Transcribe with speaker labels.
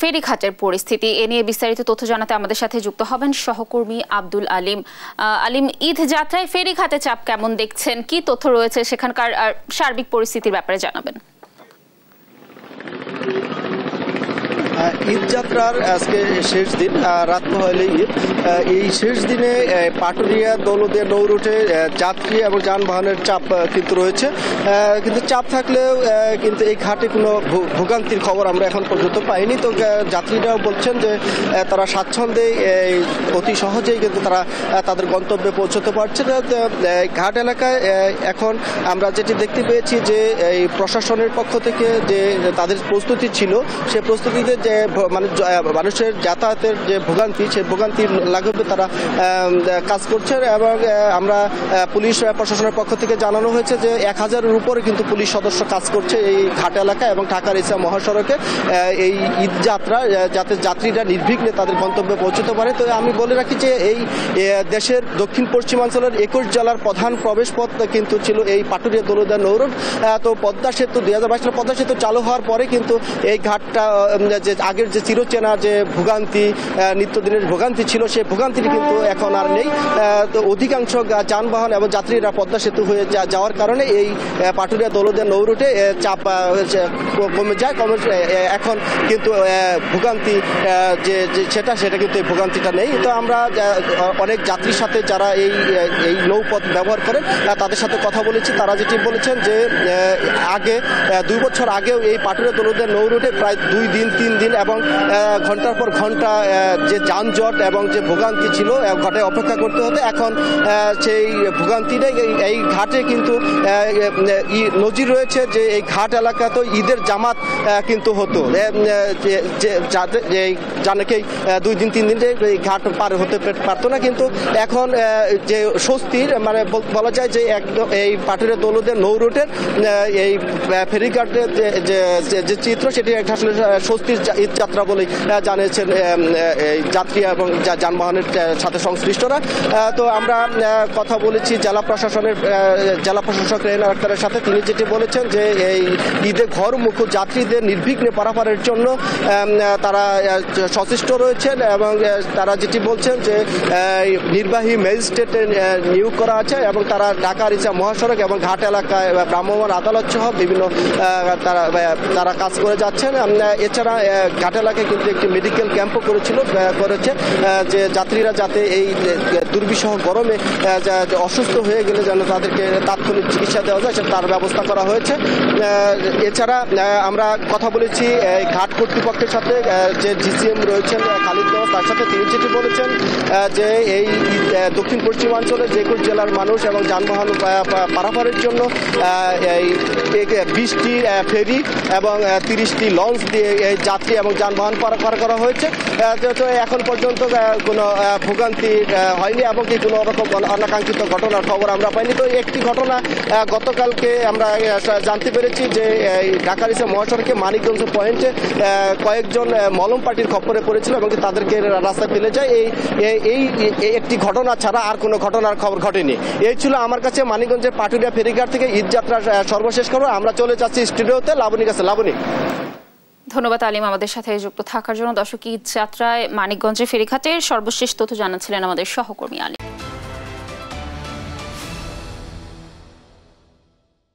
Speaker 1: ফেরিঘাটের পরিস্থিতি এ নিয়ে বিস্তারিত তথ্য জানাতে আমাদের সাথে যুক্ত হবেন সহকর্মী আব্দুল আলিম। আলিম, ঈদ যাত্রায় ফেরিঘাটে চাপ কেমন দেখছেন, কি তথ্য রয়েছে সেখানকার সার্বিক পরিস্থিতির ব্যাপারে জানাবেন।
Speaker 2: ঈদ যাত্রার আজকে শেষ দিন, রাত হলে ঈদ। এই শেষ দিনে পাটুরিয়া দৌলতদিয়া নৌ রুটে যাত্রী এবং যানবাহনের চাপ কিন্তু রয়েছে, কিন্তু চাপ থাকলেও কিন্তু এই ঘাটে কোনো ভোগান্তির খবর আমরা এখন পর্যন্ত পাইনি। তো যাত্রীরাও বলছেন যে তারা স্বাচ্ছন্দ্যে অতি সহজেই কিন্তু তারা তাদের গন্তব্যে পৌঁছতে পারছে। ঘাট এলাকায় এখন আমরা যেটি দেখতে পেয়েছি যে এই প্রশাসনের পক্ষ থেকে যে তাদের প্রস্তুতি ছিল, সে প্রস্তুতিতে যে মানুষের যাতায়াতের যে ভোগান্তি, সেই ভোগান্তি লাঘবে তারা কাজ করছে। এবং আমরা পুলিশ প্রশাসনের পক্ষ থেকে জানানো হয়েছে যে 1000-এর উপরে কিন্তু পুলিশ সদস্য কাজ করছে এই ঘাট এলাকায় এবং ঢাকার ইসা মহাসড়কে এই ঈদ যাত্রা, যাতে যাত্রীরা নির্বিঘ্নে তাদের গন্তব্যে পৌঁছতে পারে। তো আমি বলে রাখি যে এই দেশের দক্ষিণ পশ্চিমাঞ্চলের 21 জেলার প্রধান প্রবেশ পথ কিন্তু ছিল এই পাটুরিয়া দৌলতদিয়া নৌ রুট। তো পদ্মা সেতু 2022 সালে পদ্মা সেতু চালু হওয়ার পরে কিন্তু এই ঘাটটা যে আগের যে চিরচেনা যে ভোগান্তি, নিত্যদিনের ভোগান্তি ছিল, সেই ভোগান্তিটি কিন্তু এখন আর নেই। তো অধিকাংশ যানবাহন এবং যাত্রীরা পদ্মা সেতু হয়ে যাওয়ার কারণে এই পাটুরিয়া দৌলতদিয়া নৌ রুটে চাপ কমে যায়। এখন কিন্তু ভোগান্তি যে সেটা কিন্তু এই ভোগান্তিটা নেই। তো আমরা অনেক যাত্রীর সাথে যারা এই নৌপথ ব্যবহার করেন তাদের সাথে কথা বলেছি। তারা যেটি বলেছেন যে আগে 2 বছর আগেও এই পাটুরিয়া দৌলতদিয়া নৌ রুটে প্রায় 2 দিন 3 দিন এবং ঘন্টার পর ঘন্টা যে যানজট এবং যে ভোগান্তি ছিল, ঘাটে অপেক্ষা করতে হতো। এখন সেই ভোগান্তিটাই এই ঘাটে কিন্তু নজির রয়েছে যে এই ঘাট এলাকা তো ঈদের জামাত কিন্তু হতো, জানাকেই 2 দিন 3 দিন এই ঘাট পার হতে পারতো না। কিন্তু এখন যে স্বস্তির বলা যায় যে একদম এই পাটুরিয়া দৌলতদিয়া নৌ রুটের এই ফেরিঘাটের যে চিত্র, সেটি আসলে স্বস্তির ঈদ যাত্রা বলেই জানিয়েছেন এই যাত্রী এবং যানবাহনের সাথে সংশ্লিষ্টরা। তো আমরা কথা বলেছি জেলা প্রশাসক রেহানা আক্তারের সাথে। তিনি যেটি বলেছেন যে এই ঈদে ঘরমুখ যাত্রীদের নির্বিঘ্নে পারাপারের জন্য তারা সচেষ্ট রয়েছেন এবং তারা যেটি বলছেন যে নির্বাহী ম্যাজিস্ট্রেট নিয়োগ করা আছে এবং তারা ঢাকার ইসা মহাসড়ক এবং ঘাট এলাকায় ভ্রাম্যমাণ আদালত সহ বিভিন্ন তারা কাজ করে যাচ্ছেন। এছাড়া ঘাট এলাকায় কিন্তু একটি মেডিকেল ক্যাম্পও করেছে যে যাত্রীরা যাতে এই দুর্বিষহ গরমে অসুস্থ হয়ে গেলে যেন তাদেরকে তাৎক্ষণিক চিকিৎসা দেওয়া যায়, তার ব্যবস্থা করা হয়েছে। এছাড়া আমরা কথা বলেছি ঘাট কর্তৃপক্ষের সাথে, যে জিসিএম রয়েছেন খালিদ নওয়াজ, তার সাথে। তিনি যেটি বলেছেন যে এই দক্ষিণ পশ্চিমাঞ্চলের যে 21 জেলার মানুষ এবং যানবাহন পারাপারের জন্য এই 20টি ফেরি এবং 30টি লঞ্চ দিয়ে এই যাত্রী এবং যানবাহন পারাপার করা হয়েছে। তো এখন পর্যন্ত কোনো ভোগান্তি হয়নি এবং কি কোনো রকম অনাকাঙ্ক্ষিত ঘটনার খবর আমরা পাইনি। তো একটি ঘটনা গতকালকে আমরা জানতে পেরেছি যে ঢাকার ইসা মহাসড়কে মানিকগঞ্জ পয়েন্টে কয়েকজন মলম পার্টির খপ্পরে পড়েছিল এবং তাদেরকে রাস্তায় ফেলে যায়। এই একটি ঘটনা ছাড়া আর কোনো ঘটনার খবর ঘটেনি। এই ছিল আমার কাছে মানিকগঞ্জের পাটুরিয়া ফেরিঘাট থেকে ঈদ যাত্রার সর্বশেষ খবর। আমরা চলে যাচ্ছি স্টুডিওতে লাবণীর কাছে। লাবণী,
Speaker 1: ধন্যবাদ আলিম আমাদের সাথে যুক্ত থাকার জন্য। দর্শক, ঈদ যাত্রায় মানিকগঞ্জের ফেরিঘাটের সর্বশেষ তথ্য জানাচ্ছিলেন আমাদের সহকর্মী আলিম।